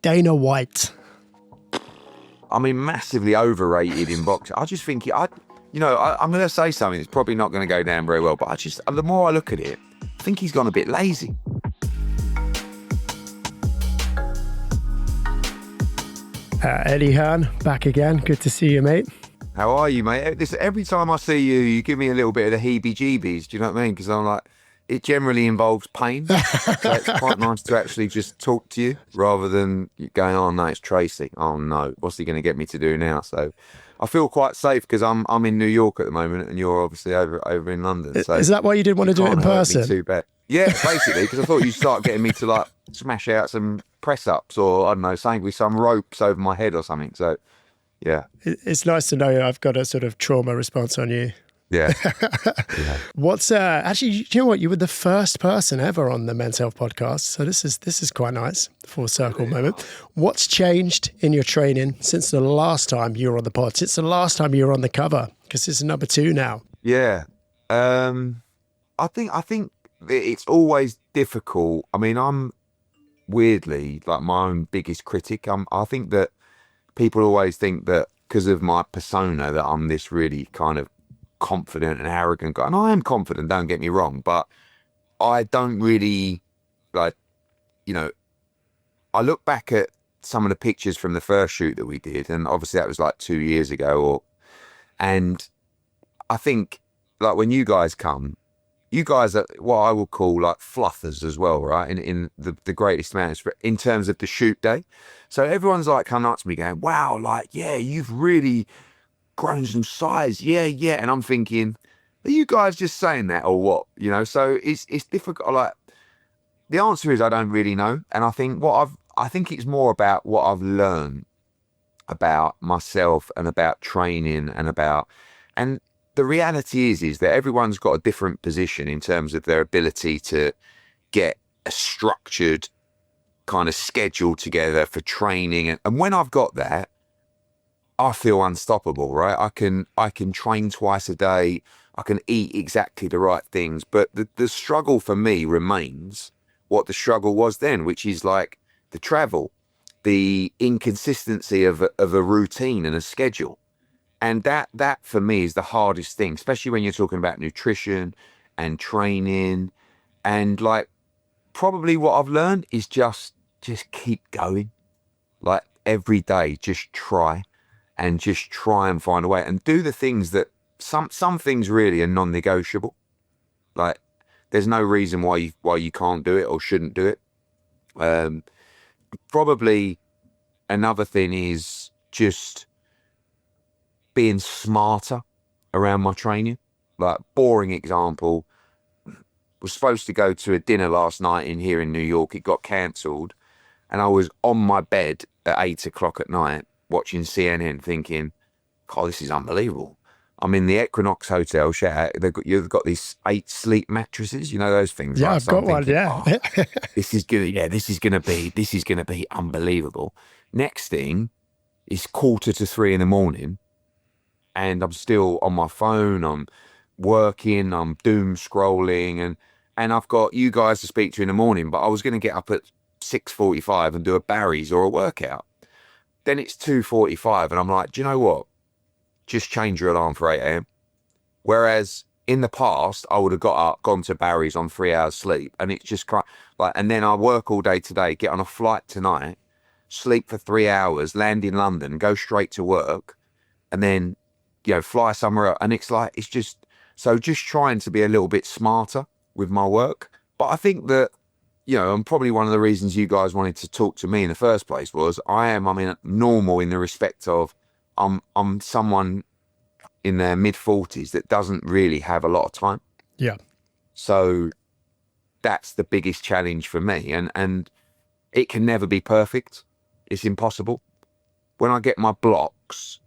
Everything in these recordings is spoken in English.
Dana White? I mean, massively overrated in boxing. I just think, I'm going to say something that's probably not going to go down very well, but the more I look at it, I think he's gone a bit lazy. Eddie Hearn, back again. Good to see you, mate. How are you, mate? Every time I see you, you give me a little bit of the heebie-jeebies. Do you know what I mean? Because I'm like, it generally involves pain. So it's quite nice to actually just talk to you rather than going, oh, no, it's Tracey. Oh, no, what's he going to get me to do now? So I feel quite safe because I'm in New York at the moment and you're obviously over in London. So is that why you didn't want to do it in person? Too bad. Yeah, basically, because I thought you'd start getting me to like smash out some press-ups or, I don't know, something with some ropes over my head or something. So, yeah. It's nice to know I've got a sort of trauma response on you. Yeah. What's actually, you know what? You were the first person ever on the Men's Health podcast. So this is quite nice. Full circle moment. What's changed in your training since the last time you were on the pod? Since the last time you were on the cover? Because it's number 2 now. Yeah. I think it's always difficult. I mean, I'm weirdly like my own biggest critic. I think that people always think that because of my persona that I'm this really kind of confident and arrogant guy, and I am confident, don't get me wrong, but I don't really I look back at some of the pictures from the first shoot that we did, and obviously that was like 2 years ago, and I think like when you guys come, you guys are what I would call like fluffers as well, right? In the greatest amount in terms of the shoot day. So everyone's like coming up to me going, wow, like, yeah, you've really grown some size. Yeah. And I'm thinking, are you guys just saying that or what? So it's difficult. Like the answer is I don't really know. And I think I think it's more about what I've learned about myself and about training and the reality is that everyone's got a different position in terms of their ability to get a structured kind of schedule together for training. And when I've got that, I feel unstoppable, right? I can train twice a day. I can eat exactly the right things. But the struggle for me remains what the struggle was then, which is like the travel, the inconsistency of a routine and a schedule. And that for me is the hardest thing, especially when you're talking about nutrition and training. And like, probably what I've learned is just keep going. Like every day, just try and find a way and do the things that some things really are non-negotiable. Like there's no reason why you can't do it or shouldn't do it. Probably another thing is just being smarter around my training. Like boring example, was supposed to go to a dinner last night here in New York. It got cancelled and I was on my bed at 8 o'clock at night watching CNN thinking, oh, this is unbelievable. I'm in the Equinox Hotel, you've got these 8 sleep mattresses, those things. Yeah, right? I've So got I'm thinking, one, yeah. this is gonna be unbelievable. Next thing is 2:45 in the morning and I'm still on my phone, I'm working, I'm doom scrolling and I've got you guys to speak to in the morning, but I was going to get up at 6:45 and do a Barry's or a workout. Then it's 2:45 and I'm like, do you know what? Just change your alarm for 8 a.m. Whereas in the past, I would have got up, gone to Barry's on 3 hours sleep and it's just and then I work all day today, get on a flight tonight, sleep for 3 hours, land in London, go straight to work and then fly somewhere else. And it's just trying to be a little bit smarter with my work. But I think that, and probably one of the reasons you guys wanted to talk to me in the first place was normal in the respect of I'm someone in their mid-40s that doesn't really have a lot of time. Yeah. So that's the biggest challenge for me. And it can never be perfect. It's impossible. When I get my blocks,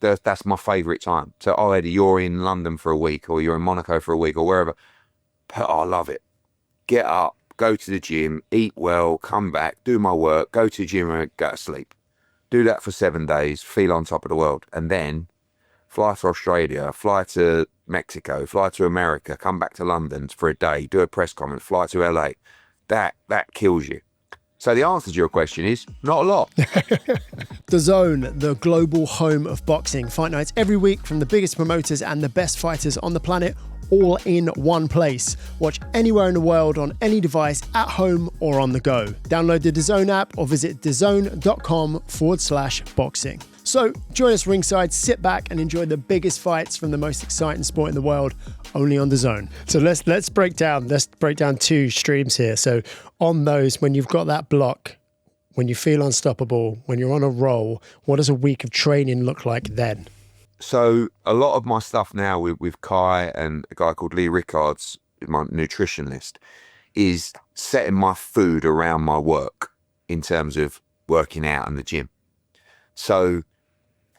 that's my favourite time. So, Eddie, you're in London for a week or you're in Monaco for a week or wherever. I love it. Get up, go to the gym, eat well, come back, do my work, go to the gym and go to sleep. Do that for 7 days, feel on top of the world. And then fly to Australia, fly to Mexico, fly to America, come back to London for a day, do a press conference, fly to LA. That kills you. So the answer to your question is not a lot. The Zone, the global home of boxing. Fight nights every week from the biggest promoters and the best fighters on the planet, all in one place. Watch anywhere in the world on any device, at home or on the go. Download the DAZN app or visit dazn.com/boxing. So join us ringside, sit back and enjoy the biggest fights from the most exciting sport in the world, only on DAZN. So let's break down two streams here. So on those, when you've got that block, when you feel unstoppable, when you're on a roll, what does a week of training look like then? So a lot of my stuff now with Kai and a guy called Lee Rickards, my nutritionist, is setting my food around my work in terms of working out in the gym. So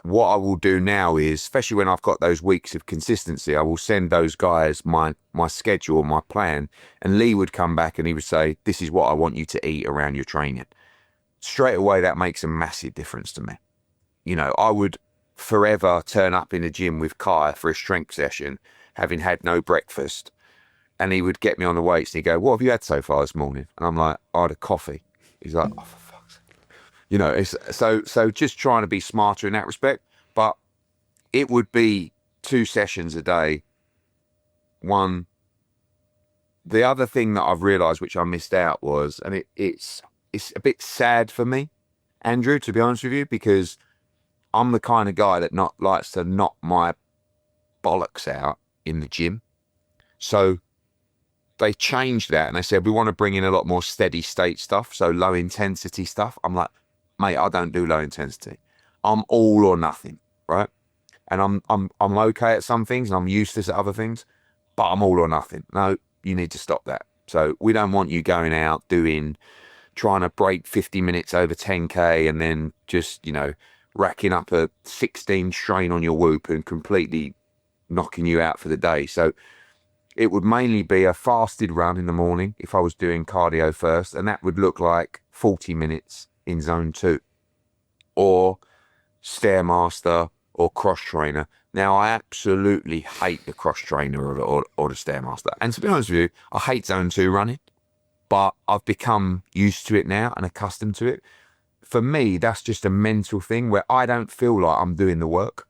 what I will do now is, especially when I've got those weeks of consistency, I will send those guys my schedule, my plan, and Lee would come back and he would say, this is what I want you to eat around your training. Straight away, that makes a massive difference to me. You know, I would forever turn up in the gym with Kai for a strength session, having had no breakfast, and he would get me on the weights and he'd go, what have you had so far this morning? And I'm like, I had a coffee. He's like, oh, for fuck's sake. You know, it's so just trying to be smarter in that respect. But it would be 2 sessions a day. One. The other thing that I've realised, which I missed out, was, and it's a bit sad for me, Andrew, to be honest with you, because I'm the kind of guy that likes to knock my bollocks out in the gym. So they changed that and they said, we want to bring in a lot more steady state stuff, so low intensity stuff. I'm like, mate, I don't do low intensity. I'm all or nothing, right? And I'm okay at some things and I'm useless at other things, but I'm all or nothing. No, you need to stop that. So we don't want you going out trying to break 50 minutes over 10K and then just, you know, racking up a 16 strain on your whoop and completely knocking you out for the day. So it would mainly be a fasted run in the morning if I was doing cardio first, and that would look like 40 minutes in zone 2, or Stairmaster or cross trainer. Now, I absolutely hate the cross trainer or the Stairmaster. And to be honest with you, I hate zone 2 running, but I've become used to it now and accustomed to it. For me, that's just a mental thing where I don't feel like I'm doing the work.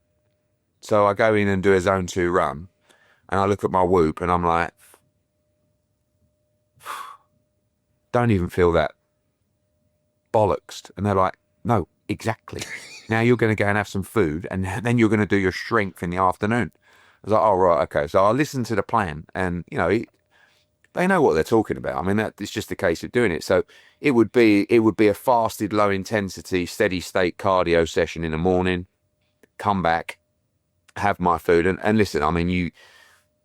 So I go in and do a zone 2 run and I look at my whoop and I'm like, don't even feel that bollocks. And they're like, no, exactly. Now you're going to go and have some food and then you're going to do your strength in the afternoon. I was like, oh, right, okay. So I listened to the plan and, you know, they know what they're talking about. I mean, it's just a case of doing it. So it would be a fasted, low intensity, steady state cardio session in the morning, come back, have my food. And listen, I mean,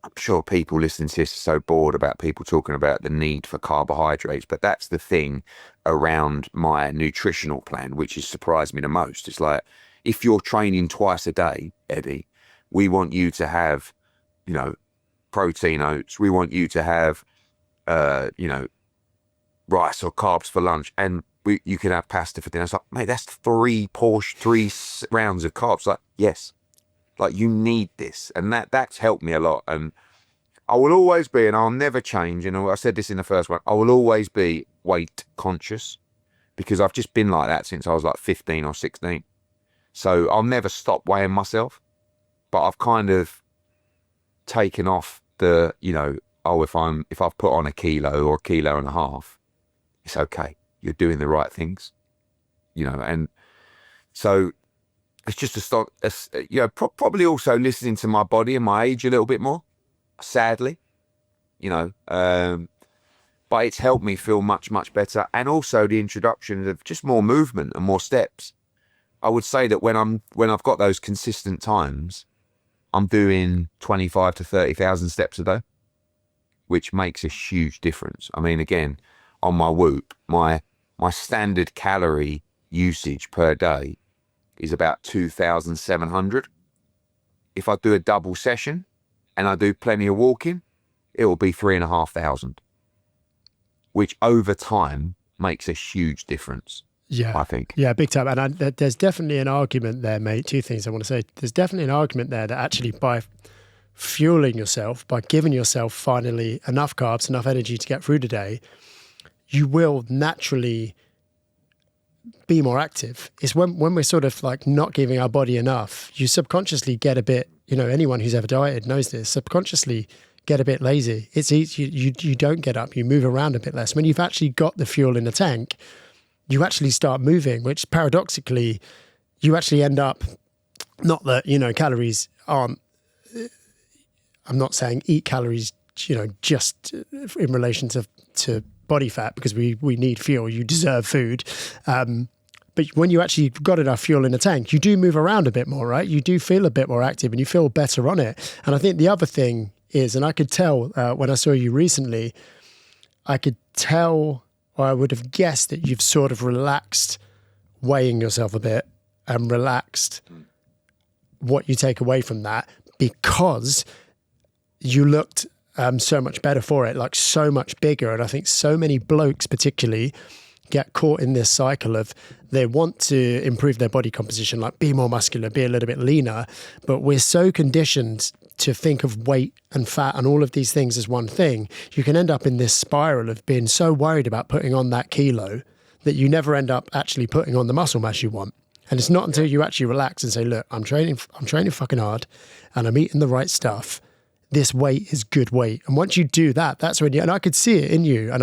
I'm sure people listening to this are so bored about people talking about the need for carbohydrates, but that's the thing around my nutritional plan, which has surprised me the most. It's like, if you're training twice a day, Eddie, we want you to have, you know, protein oats. We want you to have, you know, rice or carbs for lunch, and you can have pasta for dinner. It's like, mate, that's 3 rounds of carbs. Like, yes. Like, you need this. And that's helped me a lot. And I will always be, and I'll never change, and I said this in the first one, I will always be weight conscious, because I've just been like that since I was like 15 or 16. So I'll never stop weighing myself. But I've kind of taken off the, you know, oh, if I've put on 1 kilo or 1.5 kilos, it's okay. You're doing the right things, you know. And so it's just you know, probably also listening to my body and my age a little bit more, sadly, you know, but it's helped me feel much, much better. And also the introduction of just more movement and more steps. I would say that when I've got those consistent times, I'm doing 25 to 30,000 steps a day, which makes a huge difference. I mean, again, on my whoop, my standard calorie usage per day is about 2,700. If I do a double session and I do plenty of walking, it will be 3,500, which over time makes a huge difference. Yeah, I think. Yeah, big time. And there's definitely an argument there, mate. 2 things I want to say. There's definitely an argument there that actually by fueling yourself, by giving yourself finally enough carbs, enough energy to get through the day, you will naturally be more active. It's when we're sort of like not giving our body enough, you subconsciously get a bit, anyone who's ever dieted knows this, subconsciously get a bit lazy. It's easy. You don't get up, you move around a bit less. When you've actually got the fuel in the tank, you actually start moving, which paradoxically, you actually end up, not that, calories aren't, I'm not saying eat calories, just in relation to body fat, because we need fuel, you deserve food. But when you actually got enough fuel in the tank, you do move around a bit more, right? You do feel a bit more active and you feel better on it. And I think the other thing is, and I could tell when I saw you recently, I could tell, or I would have guessed that you've sort of relaxed weighing yourself a bit and relaxed what you take away from that, because you looked so much better for it, like so much bigger. And I think so many blokes particularly get caught in this cycle of they want to improve their body composition, like be more muscular, be a little bit leaner, but we're so conditioned to think of weight and fat and all of these things as one thing. You can end up in this spiral of being so worried about putting on that kilo that you never end up actually putting on the muscle mass you want. And it's not until you actually relax and say, look, I'm training fucking hard and I'm eating the right stuff. This weight is good weight. And once you do that, that's when and I could see it in you. And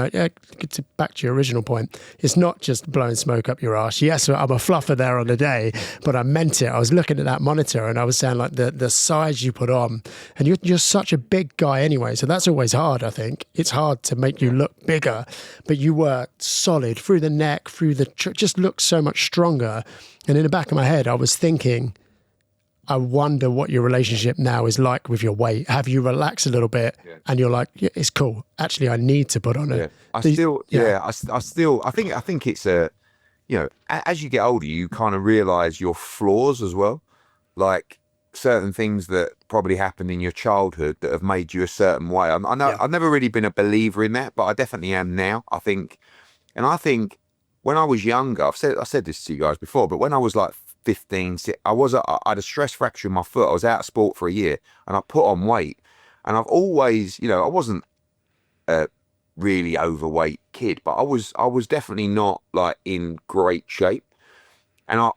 back to your original point, it's not just blowing smoke up your arse. Yes, I'm a fluffer there on the day, but I meant it. I was looking at that monitor and I was saying like the size you put on, and you're such a big guy anyway. So that's always hard, I think. It's hard to make you look bigger, but you were solid through the neck, just looked so much stronger. And in the back of my head, I was thinking, I wonder what your relationship now is like with your weight. Have you relaxed a little bit and you're like, yeah, it's cool. Actually, I need to put on it. I think it's as you get older, you kind of realize your flaws as well. Like certain things that probably happened in your childhood that have made you a certain way. I know I've never really been a believer in that, but I definitely am now. I think when I was younger, I said this to you guys before, but when I was like 15, I had a stress fracture in my foot. I was out of sport for a year and I put on weight, and I've always, I wasn't a really overweight kid, but I was definitely not like in great shape. And I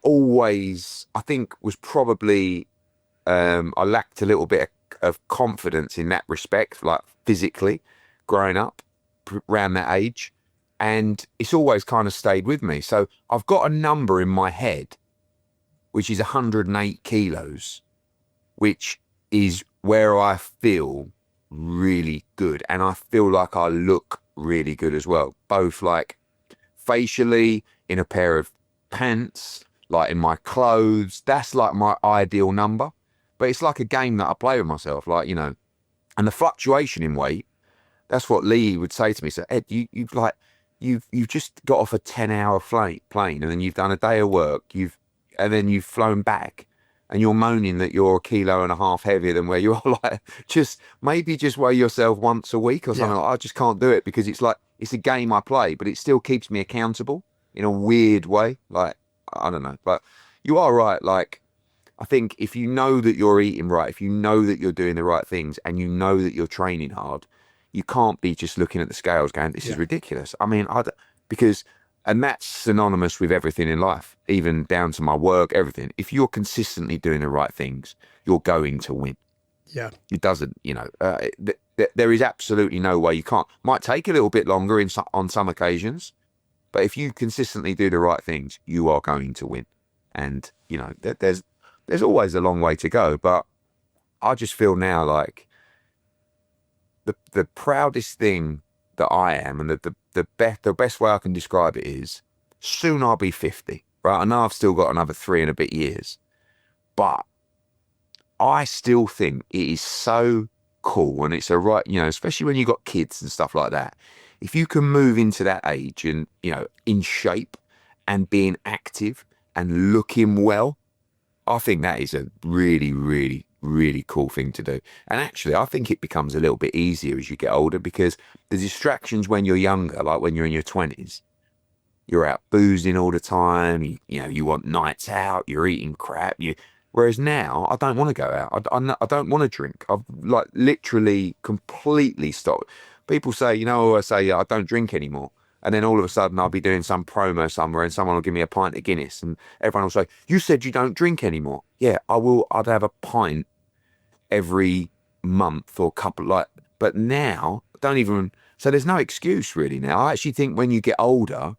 think was probably, I lacked a little bit of confidence in that respect, like physically growing up around that age. And it's always kind of stayed with me. So I've got a number in my head which is 108 kilos, which is where I feel really good. And I feel like I look really good as well, both like facially, in a pair of pants, like in my clothes. That's like my ideal number. But it's like a game that I play with myself, like, and the fluctuation in weight, that's what Lee would say to me. So Ed, you've just got off a 10-hour plane and then you've done a day of work, and then you've flown back and you're moaning that you're 1.5 kilos heavier than where you are. Like, just weigh yourself once a week or something. I just can't do it, because it's like, it's a game I play, but it still keeps me accountable in a weird way. Like, I don't know, but you are right. Like, I think if you know that you're eating right, if you know that you're doing the right things and you know that you're training hard, you can't be just looking at the scales going, this is ridiculous. I mean, and that's synonymous with everything in life, even down to my work, everything. If you're consistently doing the right things, you're going to win. Yeah. It doesn't, there is absolutely no way you can't. Might take a little bit longer on some occasions, but if you consistently do the right things, you are going to win. And, there's always a long way to go, but I just feel now like the proudest thing that I am, and the best way I can describe it is, soon I'll be 50, right? I know I've still got another 3 and a bit years, but I still think it is so cool, and it's especially when you've got kids and stuff like that. If you can move into that age and, in shape and being active and looking well, I think that is a really, really, really cool thing to do. And actually, I think it becomes a little bit easier as you get older, because the distractions when you're younger, like when you're in your 20s, you're out boozing all the time, you want nights out, you're eating crap. Whereas now, I don't want to go out. I don't want to drink. I've literally completely stopped. People say, I say I don't drink anymore. And then all of a sudden I'll be doing some promo somewhere and someone will give me a pint of Guinness and everyone will say, you said you don't drink anymore. Yeah, I will. I'd have a pint every month or couple, like, but now don't even, so there's no excuse really now. I actually think when you get older,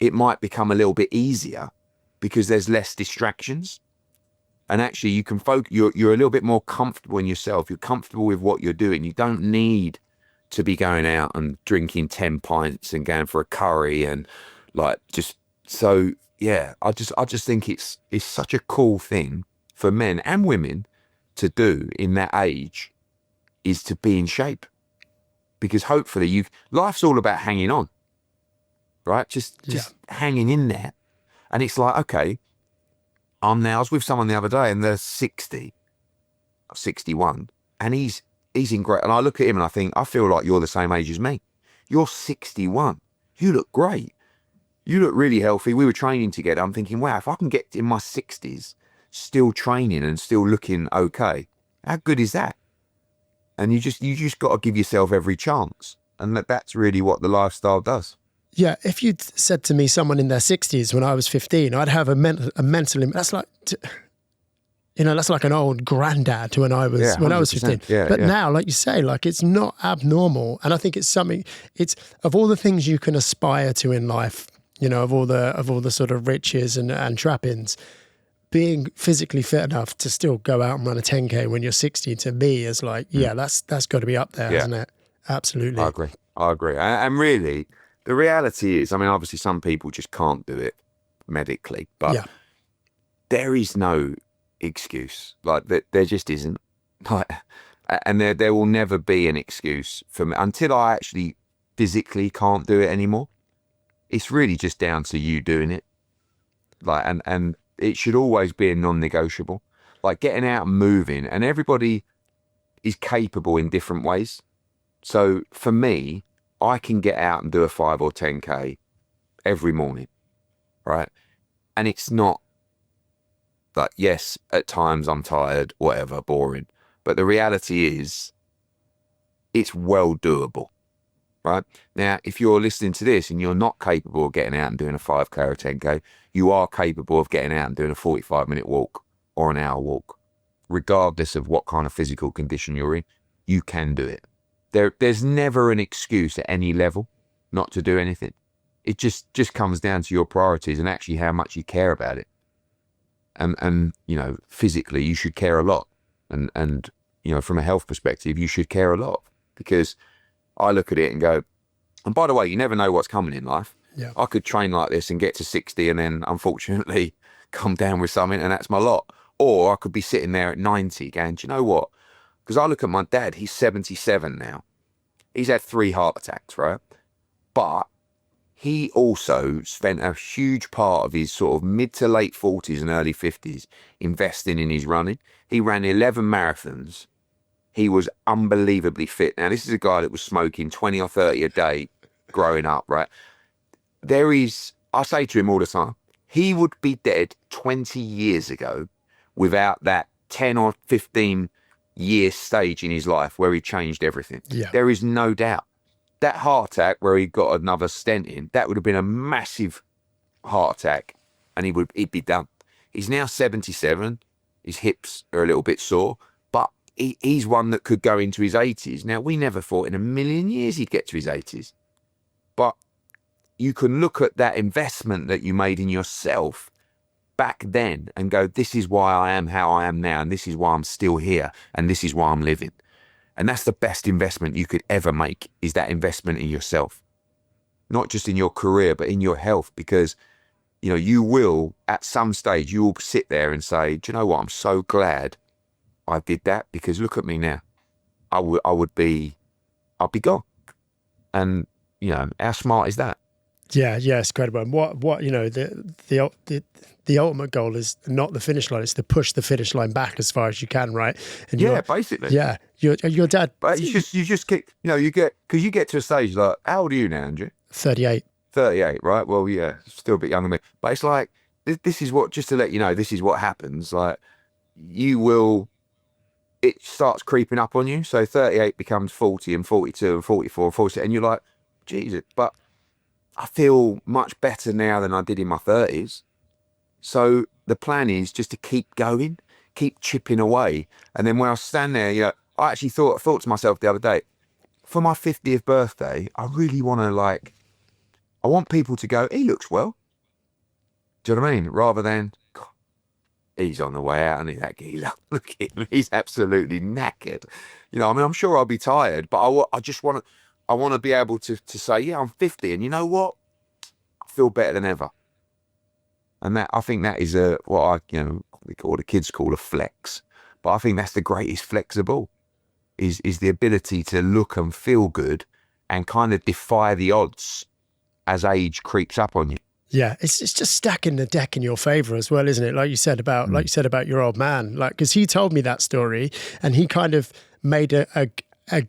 it might become a little bit easier because there's less distractions. And actually you can focus, you're a little bit more comfortable in yourself. You're comfortable with what you're doing. You don't need to be going out and drinking 10 pints and going for a curry and like just, so yeah, I just think it's such a cool thing for men and women to do in that age, is to be in shape, because hopefully life's all about hanging on, right? Just hanging in there. And it's like, okay, I was with someone the other day and they're 60 or 61 and he's in great, and I look at him and I think, I feel like you're the same age as me. You're 61. You look great. You look really healthy. We were training together. I'm thinking, wow, if I can get in my 60s still training and still looking okay, how good is that? And you just got to give yourself every chance. And that's really what the lifestyle does. Yeah, if you'd said to me someone in their 60s when I was 15, I'd have a mental, that's like, that's like an old granddad to when I was 15. But now, like you say, like it's not abnormal. And I think it's something, it's of all the things you can aspire to in life, of all the sort of riches and trappings, being physically fit enough to still go out and run a 10K when you're 60, to me is like, that's got to be up there, hasn't it? Absolutely. I agree. And really, the reality is, I mean, obviously some people just can't do it medically, but there is no excuse. Like there just isn't. Like, and there will never be an excuse for me until I actually physically can't do it anymore. It's really just down to you doing it. Like, and it should always be a non-negotiable. Like getting out and moving, and everybody is capable in different ways. So for me, I can get out and do a 5 or 10K every morning, right? And it's not like, yes, at times I'm tired, whatever, boring. But the reality is it's well doable, right? Now, if you're listening to this and you're not capable of getting out and doing a 5K or a 10K, you are capable of getting out and doing a 45-minute walk or an hour walk. Regardless of what kind of physical condition you're in, you can do it. There's never an excuse at any level not to do anything. It just comes down to your priorities and actually how much you care about it. And physically you should care a lot. And from a health perspective, you should care a lot, because I look at it and go, and by the way, you never know what's coming in life. Yeah. I could train like this and get to 60 and then unfortunately come down with something and that's my lot. Or I could be sitting there at 90 going, do you know what? Because I look at my dad, he's 77 now. He's had 3 heart attacks, right? But he also spent a huge part of his sort of mid to late 40s and early 50s investing in his running. He ran 11 marathons. He was unbelievably fit. Now, this is a guy that was smoking 20 or 30 a day growing up, right? I say to him all the time, he would be dead 20 years ago without that 10 or 15 year stage in his life where he changed everything. Yeah. There is no doubt. That heart attack where he got another stent in, that would have been a massive heart attack and he'd be done. He's now 77. His hips are a little bit sore, but he's one that could go into his 80s. Now, we never thought in a million years he'd get to his 80s. But you can look at that investment that you made in yourself back then and go, this is why I am how I am now, and this is why I'm still here, and this is why I'm living. And that's the best investment you could ever make, is that investment in yourself. Not just in your career, but in your health, because, you will, at some stage, you will sit there and say, do you know what? I'm so glad I did that, because look at me now. I'd be gone. And, how smart is that? Yeah, it's incredible. And what the ultimate goal is not the finish line; it's to push the finish line back as far as you can, right? And basically. Yeah, your dad. But you just get, because you get to a stage like, how old are you now, Andrew? 38. 38, right? Well, yeah, still a bit younger than me. But it's like, this is what, just to let you know, this is what happens. Like, it starts creeping up on you. So 38 becomes 40 and 42 and 44 and 46, and you're like, Jesus, but I feel much better now than I did in my 30s. So the plan is just to keep going, keep chipping away. And then when I stand there, I actually thought to myself the other day, for my 50th birthday, I really want to I want people to go, he looks well. Do you know what I mean? Rather than, God, he's on the way out and that geezer, look at him, he's absolutely knackered. I'm sure I'll be tired, but I want to be able to say, yeah, I'm 50 and you know what? I feel better than ever. And I think that is what the kids call a flex. But I think that's the greatest flexible, is the ability to look and feel good and kind of defy the odds as age creeps up on you. Yeah, it's just stacking the deck in your favor as well, isn't it? Like you said about your old man, because he told me that story and he kind of made a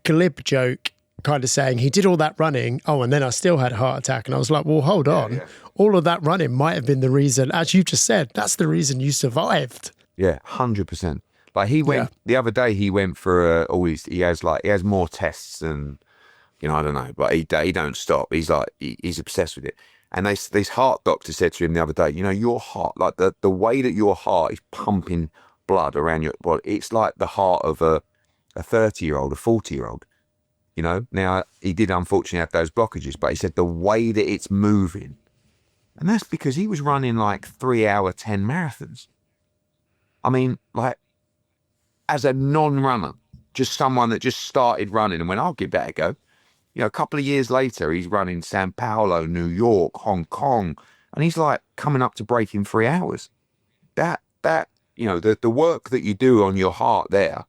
glib joke, kind of saying he did all that running. Oh, and then I still had a heart attack. And I was like, well, hold on. Yeah. All of that running might have been the reason, as you just said, that's the reason you survived. Yeah, 100%. Like he went the other day, he went for he has more tests and, I don't know, but he don't stop. He's he's obsessed with it. And this heart doctor said to him the other day, your heart, like the way that your heart is pumping blood around your body, it's like the heart of a 30-year-old, a 40-year-old. Now he did unfortunately have those blockages, but he said the way that it's moving, and that's because he was running 3-hour 10 marathons. I mean, as a non-runner, just someone that just started running and went, I'll give that a go. A couple of years later, he's running Sao Paulo, New York, Hong Kong, and he's coming up to breaking 3 hours. The work that you do on your heart there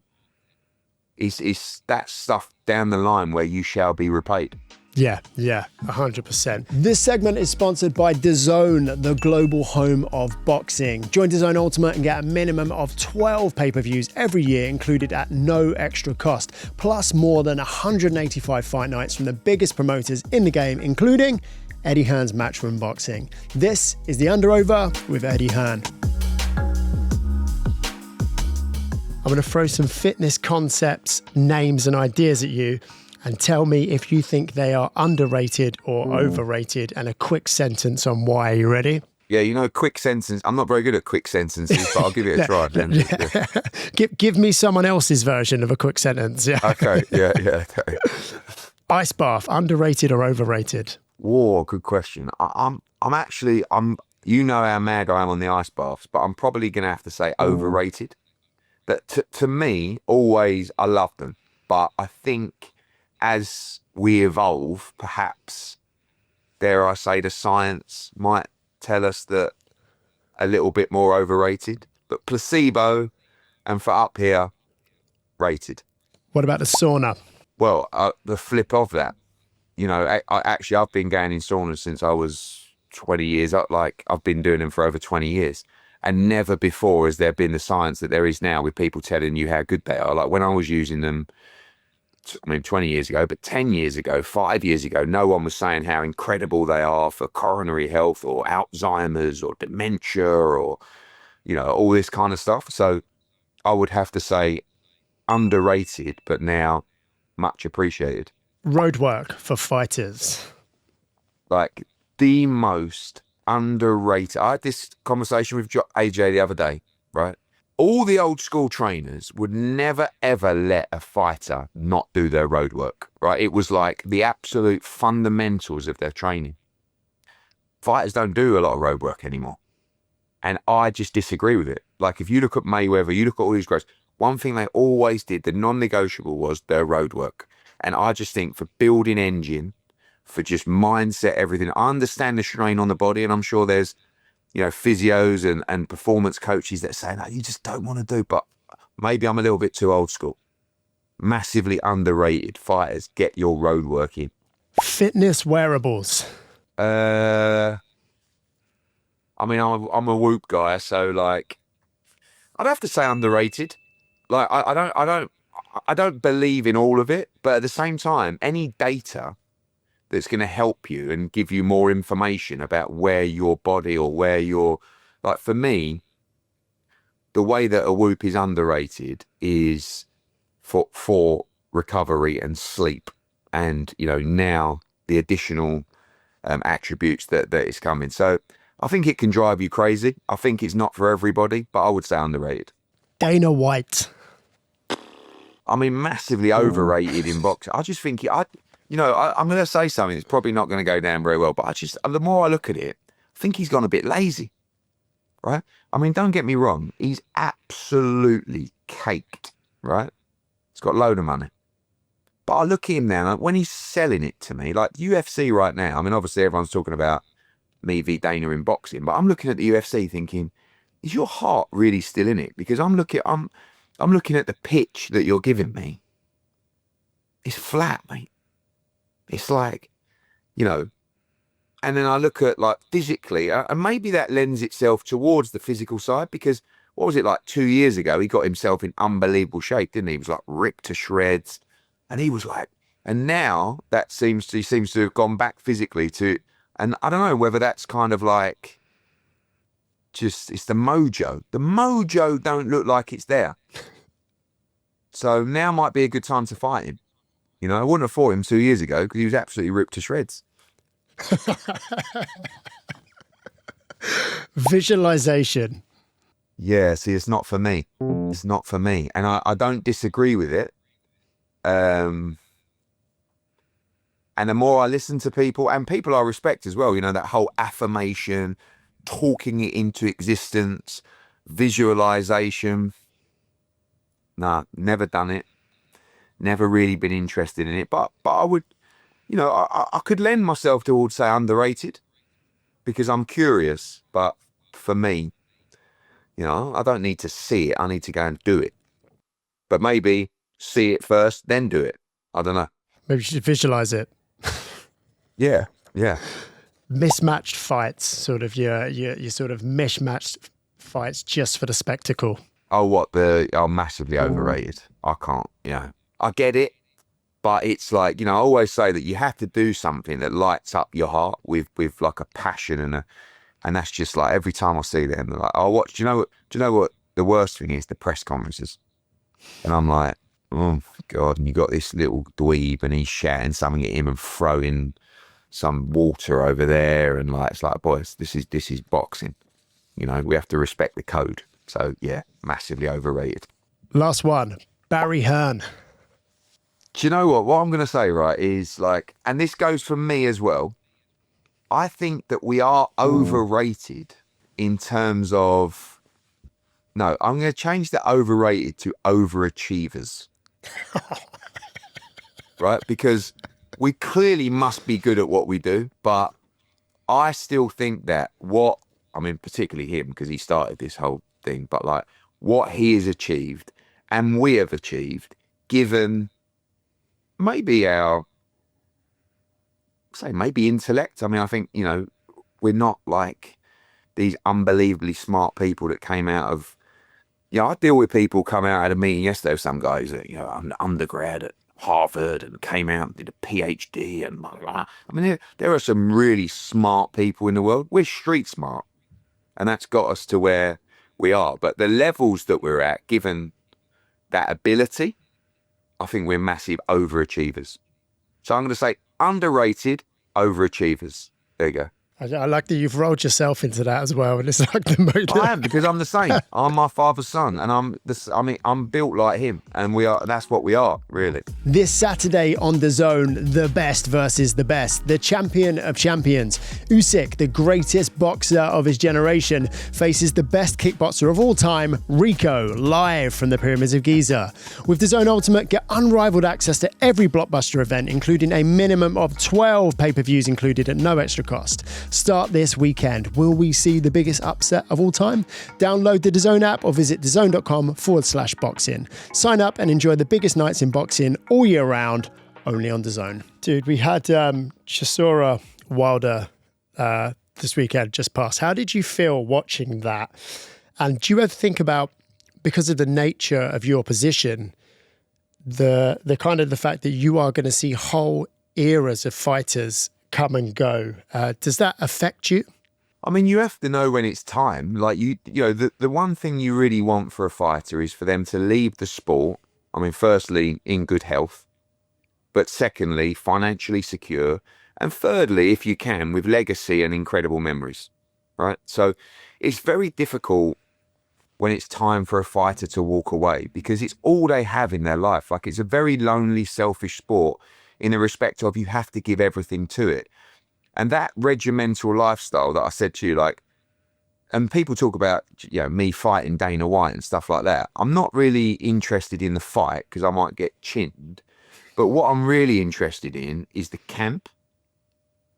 is that stuff down the line where you shall be repaid. Yeah, 100%. This segment is sponsored by DAZN, the global home of boxing. Join DAZN Ultimate and get a minimum of 12 pay-per-views every year included at no extra cost, plus more than 185 fight nights from the biggest promoters in the game, including Eddie Hearn's Matchroom Boxing. This is The Under-Over with Eddie Hearn. I'm going to throw some fitness concepts, names and ideas at you and tell me if you think they are underrated or overrated, and a quick sentence on why. Are you ready? Yeah, quick sentence. I'm not very good at quick sentences, but I'll give it a try. Give me someone else's version of a quick sentence. Yeah. Okay. Yeah. Okay. Ice bath, underrated or overrated? Whoa, good question. I'm you know how mad I am on the ice baths, but I'm probably going to have to say overrated. That to me, always, I love them. But I think as we evolve, perhaps, dare I say, the science might tell us that a little bit more overrated. But placebo, and for up here, rated. What about the sauna? Well, the flip of that. I've been going in saunas since I was 20 years up. I've been doing them for over 20 years. And never before has there been the science that there is now with people telling you how good they are. When I was using them, 20 years ago, but 10 years ago, 5 years ago, no one was saying how incredible they are for coronary health or Alzheimer's or dementia or, all this kind of stuff. So I would have to say underrated, but now much appreciated. Road work for fighters. The most underrated. I had this conversation with AJ the other day, right? All the old school trainers would never, ever let a fighter not do their road work, right? It was the absolute fundamentals of their training. Fighters don't do a lot of road work anymore. And I just disagree with it. If you look at Mayweather, you look at all these guys, one thing they always did, the non-negotiable, was their road work. And I just think for building engine, for just mindset, everything, I understand the strain on the body, and I'm sure there's physios and performance coaches that say, no, you just don't want to do, but maybe I'm a little bit too old school. Massively underrated. Fighters, get your road work in. Fitness wearables. I'm a Whoop guy, so I'd have to say underrated. I don't believe in all of it, but at the same time, any data that's going to help you and give you more information about where your body or where your, for me, the way that a Whoop is underrated is for recovery and sleep. And, now the additional attributes that it's coming. So I think it can drive you crazy. I think it's not for everybody, but I would say underrated. Dana White. I mean, massively overrated in boxing. I just think, I'm going to say something that's probably not going to go down very well, but the more I look at it, I think he's gone a bit lazy, right? I mean, don't get me wrong. He's absolutely caked, right? He's got a load of money. But I look at him now, when he's selling it to me, like UFC right now, I mean, obviously everyone's talking about me v Dana in boxing, but I'm looking at the UFC thinking, is your heart really still in it? Because I'm looking at the pitch that you're giving me. It's flat, mate. It's like, and then I look at like physically, and maybe that lends itself towards the physical side, because what was it like 2 years ago? He got himself in unbelievable shape, didn't he? He was like ripped to shreds, and he was like, and now he seems to have gone back physically to, and I don't know whether that's kind of like, it's the mojo. The mojo don't look like it's there. So now might be a good time to fight him. I wouldn't have fought him 2 years ago because he was absolutely ripped to shreds. Visualization. Yeah, see, it's not for me. It's not for me. And I don't disagree with it. And the more I listen to people, and people I respect as well, that whole affirmation, talking it into existence, visualization. Nah, never done it. Never really been interested in it. But I would, I could lend myself towards, say, underrated, because I'm curious. But for me, I don't need to see it. I need to go and do it. But maybe see it first, then do it. I don't know. Maybe you should visualize it. Yeah. Mismatched fights, sort of your sort of mishmatched fights just for the spectacle. Oh, massively overrated. I can't, I get it, but it's like, I always say that you have to do something that lights up your heart with like a passion and that's just like, every time I see them, they're like, do you know what the worst thing is? The press conferences. And I'm like, oh God, and you got this little dweeb and he's shouting something at him and throwing some water over there. And like, it's like, boys, this is boxing. We have to respect the code. So yeah, massively overrated. Last one, Barry Hearn. Do you know what? What I'm going to say, right, is like, and this goes for me as well. I think that we are overrated in terms of, no, I'm going to change the overrated to overachievers. Right? Because we clearly must be good at what we do, but I still think that particularly him, because he started this whole thing, but like what he has achieved and we have achieved, given maybe maybe intellect. I mean, I think, we're not like these unbelievably smart people that came out of, I deal with people come out at a meeting yesterday with some guys that, I'm an undergrad at Harvard and came out and did a PhD and blah, blah. I mean, there are some really smart people in the world. We're street smart, and that's got us to where we are. But the levels that we're at, given that ability, I think we're massive overachievers. So I'm going to say underrated overachievers. There you go. I like that you've rolled yourself into that as well. And it's like the most. I am, because I'm the same. I'm my father's son, and I'm built like him, and that's what we are, really. This Saturday on DAZN, the best versus the best. The champion of champions, Usyk, the greatest boxer of his generation, faces the best kickboxer of all time, Rico, live from the Pyramids of Giza. With DAZN Ultimate, get unrivaled access to every blockbuster event, including a minimum of 12 pay-per-views included at no extra cost. Start this weekend. Will we see the biggest upset of all time? Download the DAZN app or visit dazn.com/boxing. Sign up and enjoy the biggest nights in boxing all year round, only on DAZN. Dude, we had Chisora Wilder this weekend just passed. How did you feel watching that? And do you ever think about, because of the nature of your position, the kind of the fact that you are going to see whole eras of fighters come and go? Does that affect you? I mean, you have to know when it's time. Like, the one thing you really want for a fighter is for them to leave the sport. I mean, firstly, in good health, but secondly, financially secure, And thirdly, if you can, with legacy and incredible memories, right? So it's very difficult when it's time for a fighter to walk away, because it's all they have in their life. Like, it's a very lonely, selfish sport in the respect of you have to give everything to it. And that regimental lifestyle that I said to you, like, and people talk about, you know, me fighting Dana White and stuff like that. I'm not really interested in the fight because I might get chinned. But what I'm really interested in is the camp.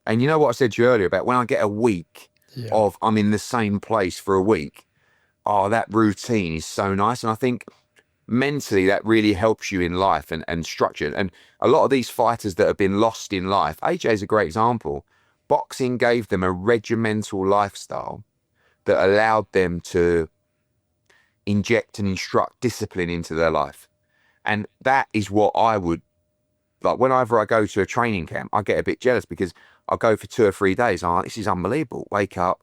And you know what I said to you earlier about when I get a week of I'm in the same place for a week, oh, that routine is so nice. And I think mentally that really helps you in life and structure. And a lot of these fighters that have been lost in life, AJ is a great example. Boxing gave them a regimental lifestyle that allowed them to inject and instruct discipline into their life. And that is what I would, like, whenever I go to a training camp, I get a bit jealous because I'll go for 2 or 3 days. I'm like, this is unbelievable. Wake up,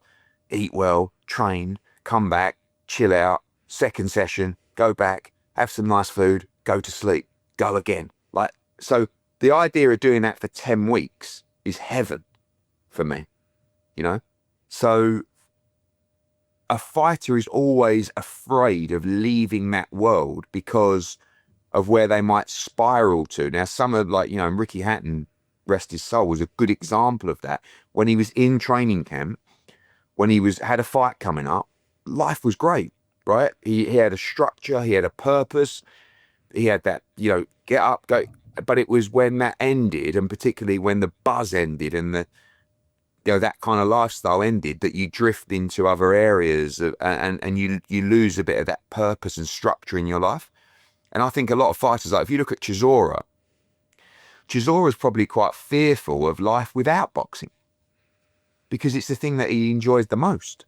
eat well, train, come back, chill out, second session, go back, have some nice food, go to sleep, go again. Like, so the idea of doing that for 10 weeks is heaven for me, you know? So a fighter is always afraid of leaving that world because of where they might spiral to. Now, some are like, you know, Ricky Hatton, rest his soul, was a good example of that. When he was in training camp, when he had a fight coming up, life was great, right? He had a structure, he had a purpose, he had that, you know, get up, go. But it was when that ended, and particularly when the buzz ended and the, you know, that kind of lifestyle ended, that you drift into other areas and you lose a bit of that purpose and structure in your life. And I think a lot of fighters, like if you look at Chizora's probably quite fearful of life without boxing because it's the thing that he enjoys the most.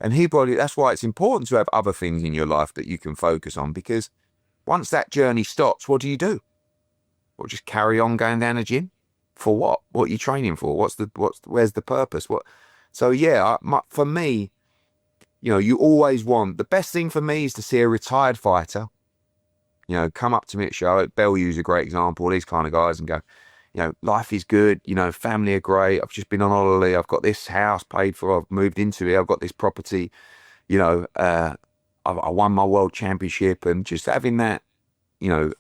And that's why it's important to have other things in your life that you can focus on, because once that journey stops, what do you do? Or just carry on going down the gym? For what? What are you training for? Where's the purpose? So yeah, for me, you know, you always want, the best thing for me is to see a retired fighter, you know, come up to me at show. Bellew's a great example, these kind of guys, and go, you know, life is good, you know, family are great, I've just been on holiday, I've got this house paid for, I've moved into it, I've got this property, you know, I won my world championship, and just having that, you know,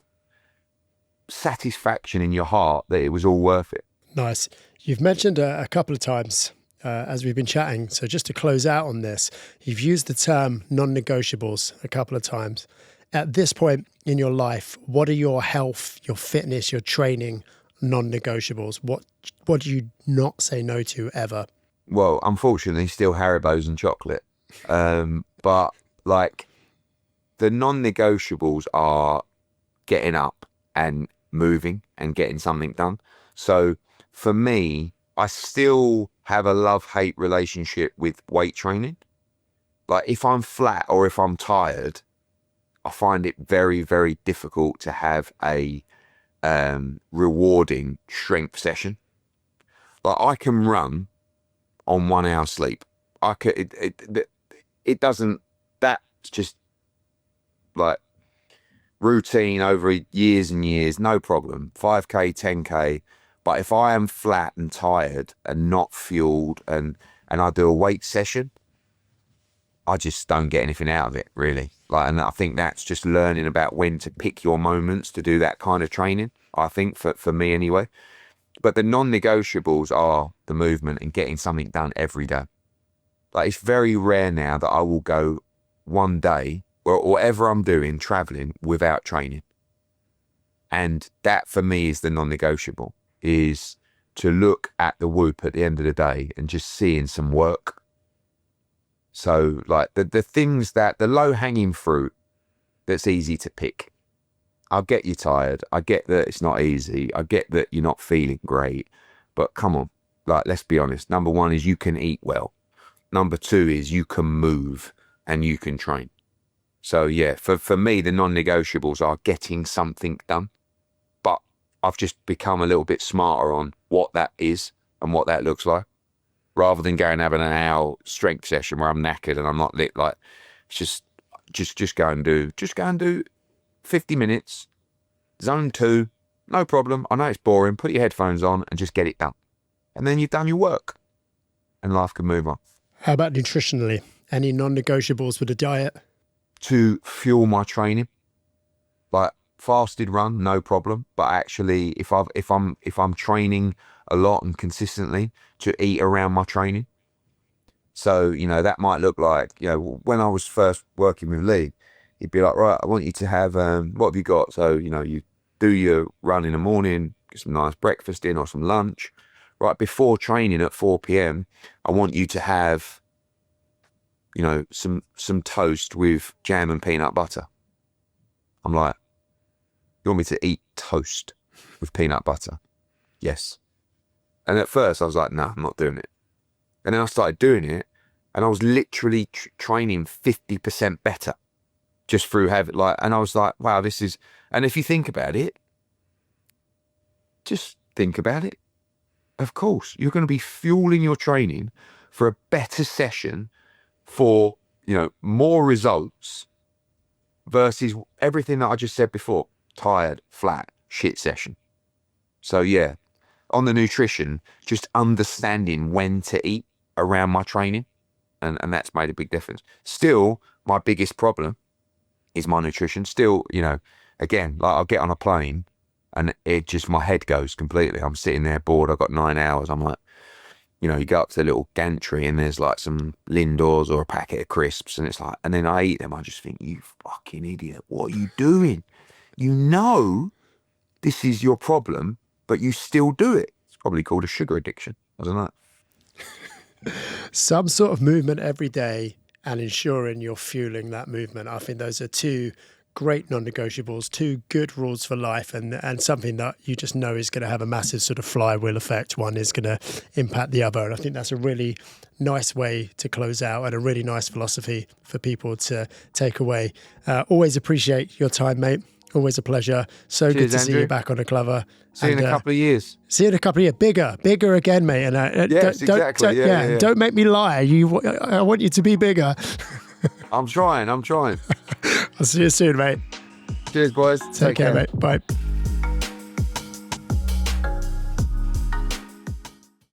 satisfaction in your heart that it was all worth it. Nice. You've mentioned a couple of times as we've been chatting, so just to close out on this, you've used the term non-negotiables a couple of times. At this point in your life, what are your health, your fitness, your training non-negotiables? What do you not say no to ever? Well, unfortunately, still Haribo's and chocolate. But like the non-negotiables are getting up and moving and getting something done. So for me, I still have a love-hate relationship with weight training. Like if I'm flat or if I'm tired, I find it very, very difficult to have a rewarding strength session. Like I can run on 1 hour sleep. It doesn't, that's just like routine over years and years, no problem. 5K, 10K. But if I am flat and tired and not fueled and I do a weight session, I just don't get anything out of it, really. Like, and I think that's just learning about when to pick your moments to do that kind of training, I think, for me anyway. But the non-negotiables are the movement and getting something done every day. Like, it's very rare now that I will go one day or whatever I'm doing, traveling, without training. And that, for me, is the non-negotiable, is to look at the whoop at the end of the day and just seeing some work. So like the things that, the low hanging fruit that's easy to pick. I'll get you tired. I get that it's not easy. I get that you're not feeling great, but come on, like, let's be honest. Number one is you can eat well. Number two is you can move and you can train. So yeah, for me, the non-negotiables are getting something done, but I've just become a little bit smarter on what that is and what that looks like. Rather than going and having an hour strength session where I'm knackered and I'm not lit, like, just go and do 50 minutes, zone 2, no problem. I know it's boring. Put your headphones on and just get it done. and then you've done your work and life can move on. How about nutritionally? Any non-negotiables with the diet? To fuel my training, like fasted run, no problem. But actually, if I'm training a lot and consistently, to eat around my training. So, you know, that might look like, you know, when I was first working with Lee, he'd be like, right, I want you to have, what have you got? So, you know, you do your run in the morning, get some nice breakfast in or some lunch. Right before training at 4 p.m, I want you to have, you know, some toast with jam and peanut butter. I'm like, you want me to eat toast with peanut butter? Yes. And at first I was like, no, I'm not doing it. And then I started doing it, and I was literally training 50% better just through having, like, and I was like, wow, this is, and if you think about it, just think about it. Of course, you're going to be fueling your training for a better session, for, you know, more results versus everything that I just said before, tired, flat, shit session. So yeah, on the nutrition, just understanding when to eat around my training, and that's made a big difference. Still, my biggest problem is my nutrition. Still, you know, again, like I'll get on a plane and it just, my head goes completely. I'm sitting there bored. I've got 9 hours. I'm like, you know, you go up to the little gantry and there's like some Lindors or a packet of crisps, and it's like, and then I eat them. I just think, you fucking idiot. What are you doing? You know, this is your problem, but you still do it. It's probably called a sugar addiction. I don't know. Some sort of movement every day and ensuring you're fueling that movement. I think those are two great non-negotiables, two good rules for life, and something that you just know is going to have a massive sort of flywheel effect. One is going to impact the other. And I think that's a really nice way to close out, and a really nice philosophy for people to take away. Always appreciate your time, mate. Always a pleasure. So Cheers, good to Andrew. see you back on the Clever. See you in a couple of years. See you in a couple of years. Bigger again, mate. And Yes, exactly. Yeah. Don't make me lie. I want you to be bigger. I'm trying. I'll see you soon, mate. Cheers, boys. Take care, mate. Bye.